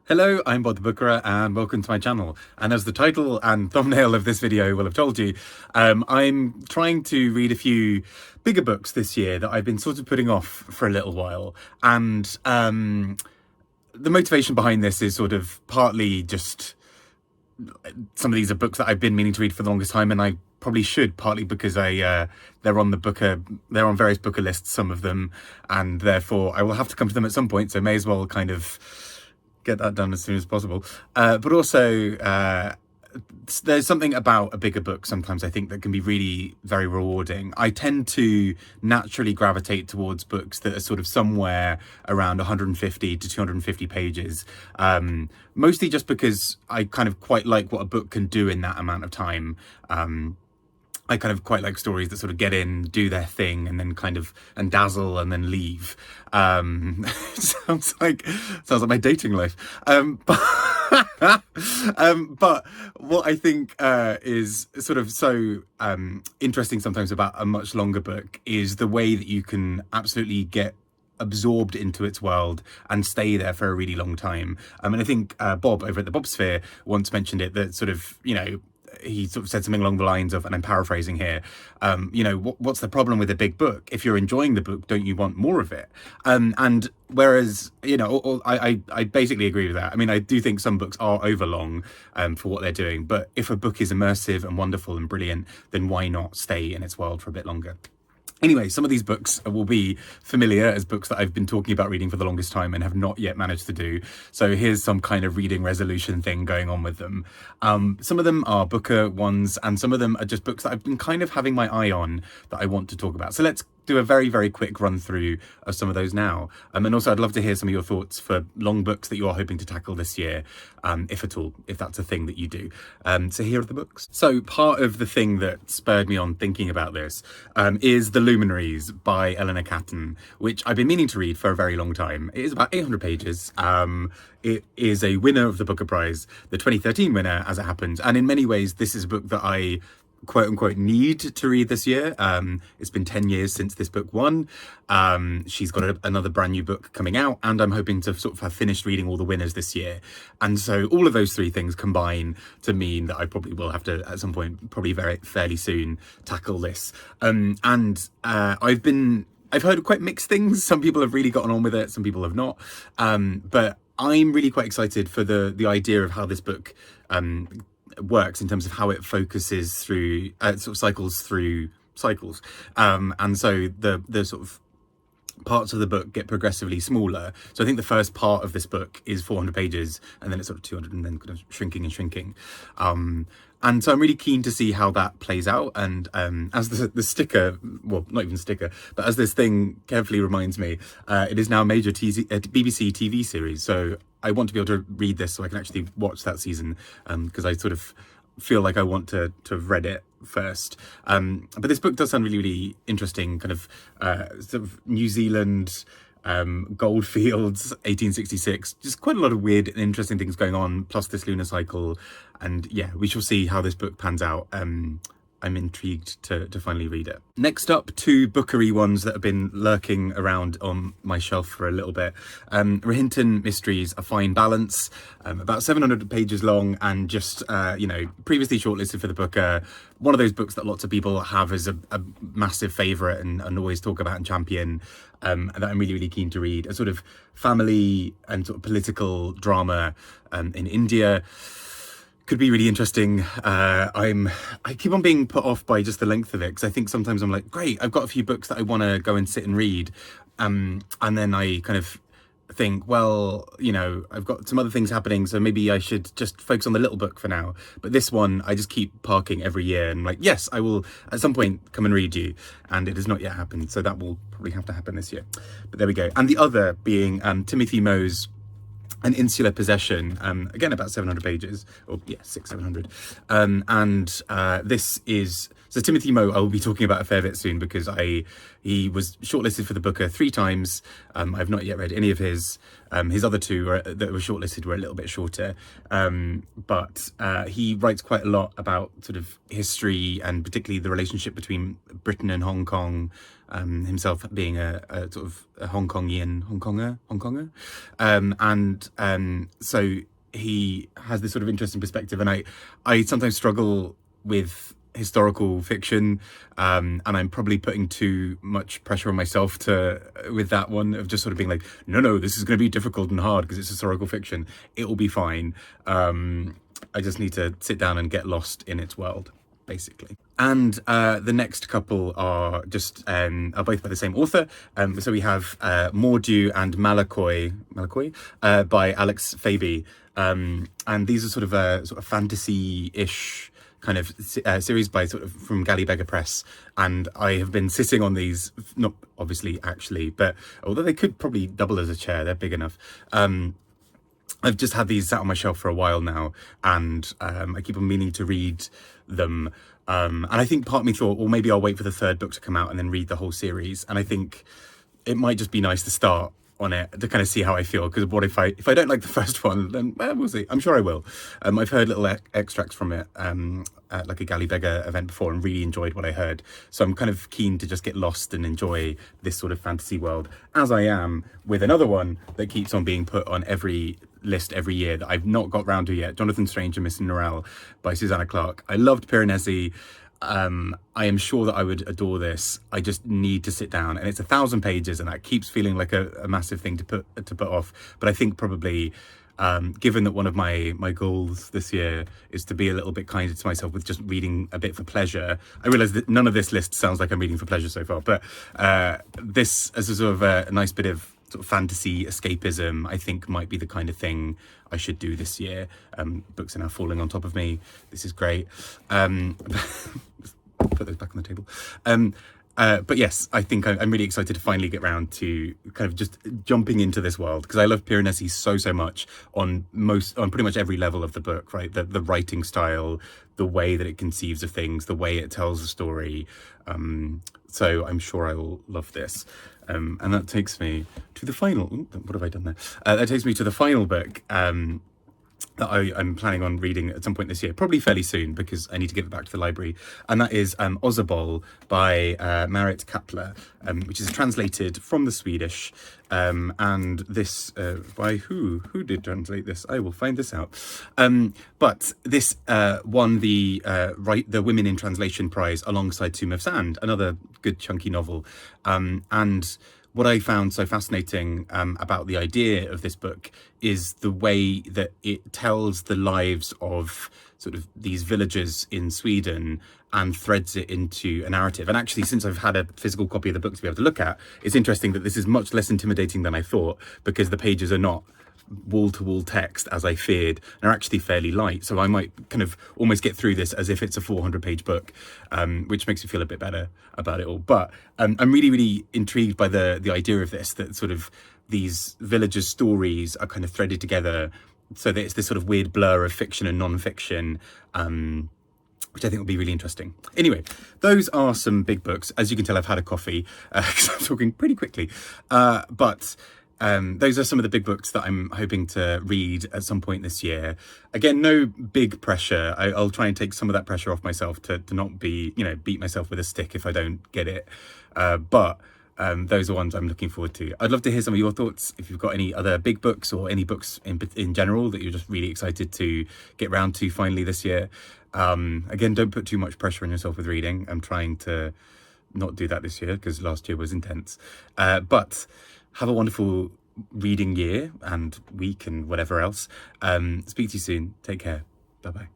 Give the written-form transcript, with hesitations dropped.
Hello, I'm Bob the Bookerer and welcome to my channel. And as the title and thumbnail of this video will have told you, I'm trying to read a few bigger books this year that I've been sort of putting off for a little while. And the motivation behind this is sort of partly just some of these are books that I've been meaning to read for the longest time, and I probably should, partly because they're on various booker lists, some of them, and therefore I will have to come to them at some point, so may as well kind of get that done as soon as possible. But also, there's something about a bigger book sometimes I think that can be really very rewarding. I tend to naturally gravitate towards books that are sort of somewhere around 150 to 250 pages, mostly just because I kind of quite like what a book can do in that amount of time. I kind of quite like stories that sort of get in, do their thing, and then kind of dazzle and then leave. Sounds like my dating life. But what I think is sort of so interesting sometimes about a much longer book is the way that you can absolutely get absorbed into its world and stay there for a really long time. And I think Bob over at the Bob Sphere once mentioned it, that sort of, he sort of said something along the lines of, and I'm paraphrasing here, what's the problem with a big book? If you're enjoying the book, don't you want more of it? And whereas, I basically agree with that. I mean, I do think some books are overlong for what they're doing, but if a book is immersive and wonderful and brilliant, then why not stay in its world for a bit longer? Anyway, some of these books will be familiar as books that I've been talking about reading for the longest time and have not yet managed to do. So here's some kind of reading resolution thing going on with them. Some of them are Booker ones, and some of them are just books that I've been kind of having my eye on that I want to talk about. So let's do a very, very quick run through of some of those now. And also I'd love to hear some of your thoughts for long books that you are hoping to tackle this year, if at all, if that's a thing that you do. So here are the books. So part of the thing that spurred me on thinking about this is The Luminaries by Eleanor Catton, which I've been meaning to read for a very long time. It is about 800 pages. It is a winner of the Booker Prize, the 2013 winner, as it happens. And in many ways, this is a book that I quote unquote need to read this year. It's been 10 years since this book won. She's got another brand new book coming out, and I'm hoping to sort of have finished reading all the winners this year. And so all of those three things combine to mean that I probably will have to at some point, probably fairly soon, tackle this. I've heard quite mixed things. Some people have really gotten on with it, some people have not. But I'm really quite excited for the idea of how this book works in terms of how it focuses through sort of cycles through cycles, and so the sort of parts of the book get progressively smaller. So I think the first part of this book is 400 pages, and then it's sort of 200, and then kind of shrinking and shrinking. And so I'm really keen to see how that plays out. And as the sticker, well, not even sticker, but as this thing carefully reminds me, it is now a major BBC TV series. So I want to be able to read this so I can actually watch that season, because I sort of feel like I want to have read it first. But this book does sound really, really interesting, kind of sort of New Zealand, goldfields, 1866, just quite a lot of weird and interesting things going on, plus this lunar cycle. And yeah, we shall see how this book pans out. I'm intrigued to finally read it. Next up, two bookery ones that have been lurking around on my shelf for a little bit. Rohinton Mysteries, A Fine Balance, about 700 pages long, and just, previously shortlisted for the Booker. One of those books that lots of people have as a massive favourite and always talk about and champion, and that I'm really, really keen to read. A sort of family and sort of political drama in India. Could be really interesting. I keep on being put off by just the length of it, because I think sometimes I'm like, great, I've got a few books that I want to go and sit and read, and then I kind of think, well, I've got some other things happening, so maybe I should just focus on the little book for now. But this one I just keep parking every year, and like, yes, I will at some point come and read you, and it has not yet happened, so that will probably have to happen this year. But there we go. And the other being Timothy Moe's An Insular Possession, again about 700 pages, or yeah, 600-700. This is, so Timothy Moe I will be talking about a fair bit soon, because he was shortlisted for the Booker 3 times. I've not yet read any of his other two that were shortlisted were a little bit shorter, but he writes quite a lot about sort of history, and particularly the relationship between Britain and Hong Kong, himself being a sort of a Hong Konger. So he has this sort of interesting perspective, and I sometimes struggle with historical fiction, and I'm probably putting too much pressure on myself with that one, of just sort of being like, no, this is going to be difficult and hard because it's historical fiction. It will be fine. I just need to sit down and get lost in its world, basically. And the next couple are both by the same author. So we have Mordu and Malakoi by Alex Pheby. And these are sort of fantasy-ish kind of series by from Gallibeggar Press, and I have been sitting on these, not obviously actually, but although they could probably double as a chair, they're big enough. I've just had these sat on my shelf for a while now, and I keep on meaning to read them. And I think part of me thought, well, maybe I'll wait for the third book to come out and then read the whole series. And I think it might just be nice to start on it to kind of see how I feel, because what if I don't like the first one, then we'll see. I'm sure I will. I've heard little extracts from it at like a Gallibeggar event before and really enjoyed what I heard, so I'm kind of keen to just get lost and enjoy this sort of fantasy world, as I am with another one that keeps on being put on every list every year that I've not got round to yet, Jonathan Strange and Miss Norrell by Susanna Clarke. I loved Piranesi. I am sure that I would adore this. I just need to sit down, and it's 1,000 pages, and that keeps feeling like a massive thing to put off. But I think probably, given that one of my goals this year is to be a little bit kinder to myself with just reading a bit for pleasure. I realise that none of this list sounds like I'm reading for pleasure so far, but this as a sort of a nice bit of sort of fantasy escapism, I think might be the kind of thing I should do this year. Books are now falling on top of me. This is great. Put those back on the table. But yes, I think I'm really excited to finally get round to kind of just jumping into this world, because I love Piranesi so much on pretty much every level of the book, right? The writing style, the way that it conceives of things, the way it tells a story. So I'm sure I will love this. And that takes me to the final. What have I done there? That takes me to the final book that I'm planning on reading at some point this year, probably fairly soon, because I need to get it back to the library. And that is Ausable by Marit Kapla, which is translated from the Swedish. And this, by who? Who did translate this? I will find this out. But this won the Women in Translation Prize alongside Tomb of Sand, another good chunky novel. And what I found so fascinating about the idea of this book is the way that it tells the lives of sort of these villagers in Sweden and threads it into a narrative. And actually, since I've had a physical copy of the book to be able to look at, it's interesting that this is much less intimidating than I thought, because the pages are not wall-to-wall text as I feared, and are actually fairly light, so I might kind of almost get through this as if it's a 400-page book, which makes me feel a bit better about it all. But I'm really intrigued by the idea of this, that sort of these villagers' stories are kind of threaded together so that it's this sort of weird blur of fiction and non-fiction, which I think will be really interesting. Anyway, those are some big books. As you can tell, I've had a coffee because I'm talking pretty quickly, but those are some of the big books that I'm hoping to read at some point this year. Again, no big pressure. I'll try and take some of that pressure off myself to not be, beat myself with a stick if I don't get it. But those are ones I'm looking forward to. I'd love to hear some of your thoughts. If you've got any other big books or any books in general that you're just really excited to get round to finally this year. Again, don't put too much pressure on yourself with reading. I'm trying to not do that this year because last year was intense. But have a wonderful reading year and week and whatever else. Speak to you soon. Take care. Bye-bye.